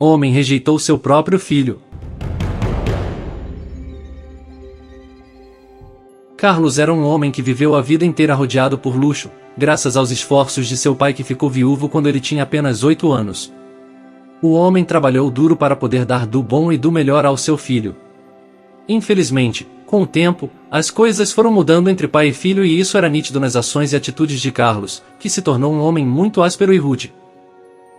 Homem rejeitou seu próprio filho. Carlos era um homem que viveu a vida inteira rodeado por luxo, graças aos esforços de seu pai que ficou viúvo quando ele tinha apenas 8 anos. O homem trabalhou duro para poder dar do bom e do melhor ao seu filho. Infelizmente, com o tempo, as coisas foram mudando entre pai e filho e isso era nítido nas ações e atitudes de Carlos, que se tornou um homem muito áspero e rude.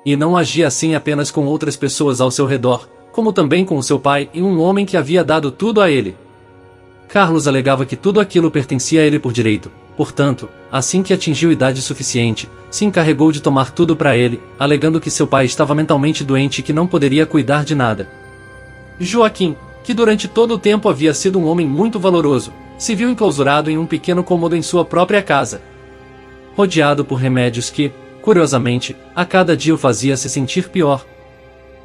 E não agia assim apenas com outras pessoas ao seu redor, como também com o seu pai e um homem que havia dado tudo a ele. Carlos alegava que tudo aquilo pertencia a ele por direito, portanto, assim que atingiu idade suficiente, se encarregou de tomar tudo para ele, alegando que seu pai estava mentalmente doente e que não poderia cuidar de nada. Joaquim, que durante todo o tempo havia sido um homem muito valoroso, se viu enclausurado em um pequeno cômodo em sua própria casa. Rodeado por remédios que, curiosamente, a cada dia o fazia se sentir pior.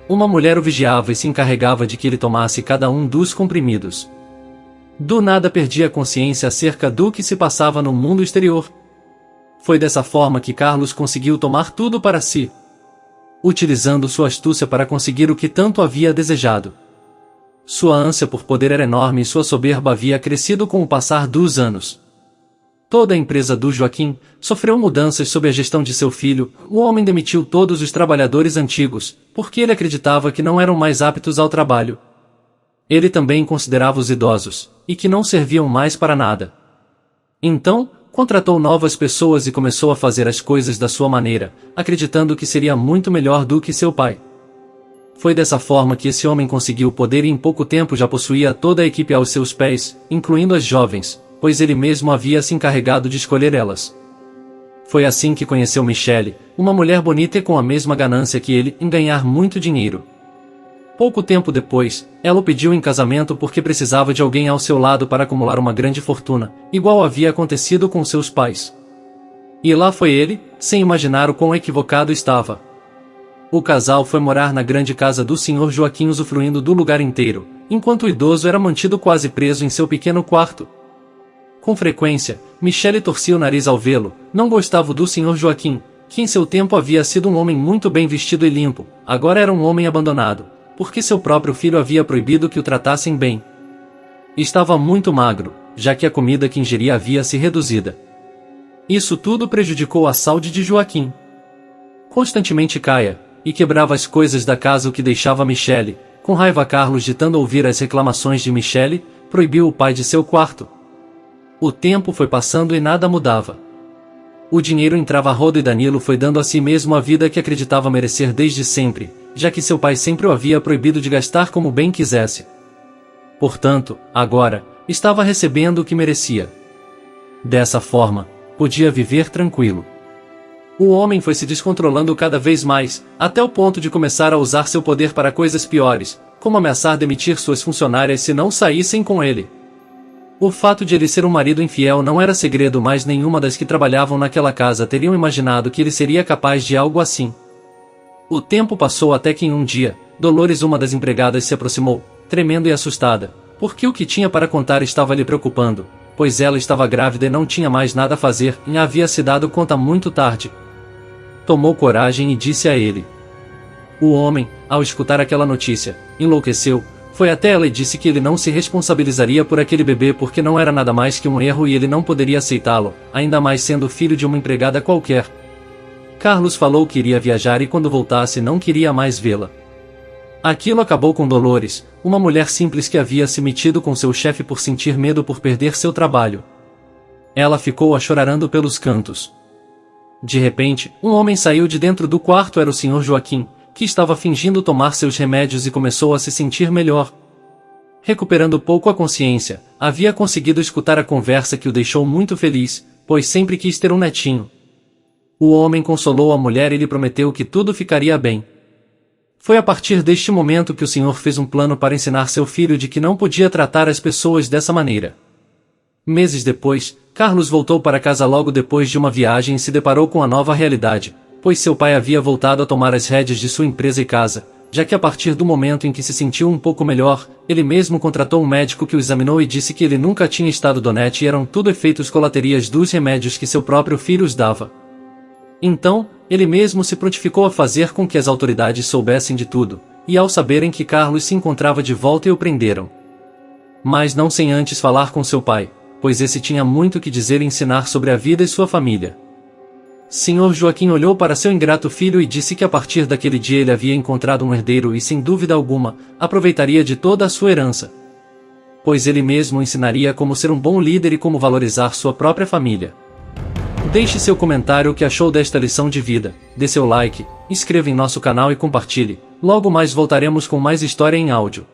Uma mulher o vigiava e se encarregava de que ele tomasse cada um dos comprimidos. Do nada perdia a consciência acerca do que se passava no mundo exterior. Foi dessa forma que Carlos conseguiu tomar tudo para si, utilizando sua astúcia para conseguir o que tanto havia desejado. Sua ânsia por poder era enorme e sua soberba havia crescido com o passar dos anos. Toda a empresa do Joaquim sofreu mudanças sob a gestão de seu filho. O homem demitiu todos os trabalhadores antigos, porque ele acreditava que não eram mais aptos ao trabalho. Ele também considerava os idosos, e que não serviam mais para nada. Então, contratou novas pessoas e começou a fazer as coisas da sua maneira, acreditando que seria muito melhor do que seu pai. Foi dessa forma que esse homem conseguiu poder e em pouco tempo já possuía toda a equipe aos seus pés, incluindo as jovens, pois ele mesmo havia se encarregado de escolher elas. Foi assim que conheceu Michele, uma mulher bonita e com a mesma ganância que ele em ganhar muito dinheiro. Pouco tempo depois, ela o pediu em casamento porque precisava de alguém ao seu lado para acumular uma grande fortuna, igual havia acontecido com seus pais. E lá foi ele, sem imaginar o quão equivocado estava. O casal foi morar na grande casa do Sr. Joaquim usufruindo do lugar inteiro, enquanto o idoso era mantido quase preso em seu pequeno quarto. Com frequência, Michele torcia o nariz ao vê-lo, não gostava do Sr. Joaquim, que em seu tempo havia sido um homem muito bem vestido e limpo, agora era um homem abandonado, porque seu próprio filho havia proibido que o tratassem bem. Estava muito magro, já que a comida que ingeria havia se reduzida. Isso tudo prejudicou a saúde de Joaquim. Constantemente caia, e quebrava as coisas da casa, o que deixava Michele, com raiva. Carlos, ditando ouvir as reclamações de Michele, proibiu o pai de seu quarto. O tempo foi passando e nada mudava. O dinheiro entrava a rodo e Danilo foi dando a si mesmo a vida que acreditava merecer desde sempre, já que seu pai sempre o havia proibido de gastar como bem quisesse. Portanto, agora, estava recebendo o que merecia. Dessa forma, podia viver tranquilo. O homem foi se descontrolando cada vez mais, até o ponto de começar a usar seu poder para coisas piores, como ameaçar demitir suas funcionárias se não saíssem com ele. O fato de ele ser um marido infiel não era segredo, mas nenhuma das que trabalhavam naquela casa teriam imaginado que ele seria capaz de algo assim. O tempo passou até que em um dia, Dolores, uma das empregadas, se aproximou, tremendo e assustada, porque o que tinha para contar estava lhe preocupando, pois ela estava grávida e não tinha mais nada a fazer e havia se dado conta muito tarde. Tomou coragem e disse a ele. O homem, ao escutar aquela notícia, enlouqueceu, foi até ela e disse que ele não se responsabilizaria por aquele bebê porque não era nada mais que um erro e ele não poderia aceitá-lo, ainda mais sendo filho de uma empregada qualquer. Carlos falou que iria viajar e quando voltasse não queria mais vê-la. Aquilo acabou com Dolores, uma mulher simples que havia se metido com seu chefe por sentir medo por perder seu trabalho. Ela ficou chorando pelos cantos. De repente, um homem saiu de dentro do quarto. Era o Sr. Joaquim, que estava fingindo tomar seus remédios e começou a se sentir melhor. Recuperando pouco a consciência, havia conseguido escutar a conversa que o deixou muito feliz, pois sempre quis ter um netinho. O homem consolou a mulher e lhe prometeu que tudo ficaria bem. Foi a partir deste momento que o senhor fez um plano para ensinar seu filho de que não podia tratar as pessoas dessa maneira. Meses depois, Carlos voltou para casa logo depois de uma viagem e se deparou com a nova realidade, pois seu pai havia voltado a tomar as rédeas de sua empresa e casa, já que a partir do momento em que se sentiu um pouco melhor, ele mesmo contratou um médico que o examinou e disse que ele nunca tinha estado doente e eram tudo efeitos colaterais dos remédios que seu próprio filho os dava. Então, ele mesmo se prontificou a fazer com que as autoridades soubessem de tudo, e ao saberem que Carlos se encontrava de volta o prenderam. Mas não sem antes falar com seu pai, pois esse tinha muito que dizer e ensinar sobre a vida e sua família. Senhor Joaquim olhou para seu ingrato filho e disse que a partir daquele dia ele havia encontrado um herdeiro e sem dúvida alguma, aproveitaria de toda a sua herança. Pois ele mesmo ensinaria como ser um bom líder e como valorizar sua própria família. Deixe seu comentário o que achou desta lição de vida, dê seu like, inscreva em nosso canal e compartilhe. Logo mais voltaremos com mais história em áudio.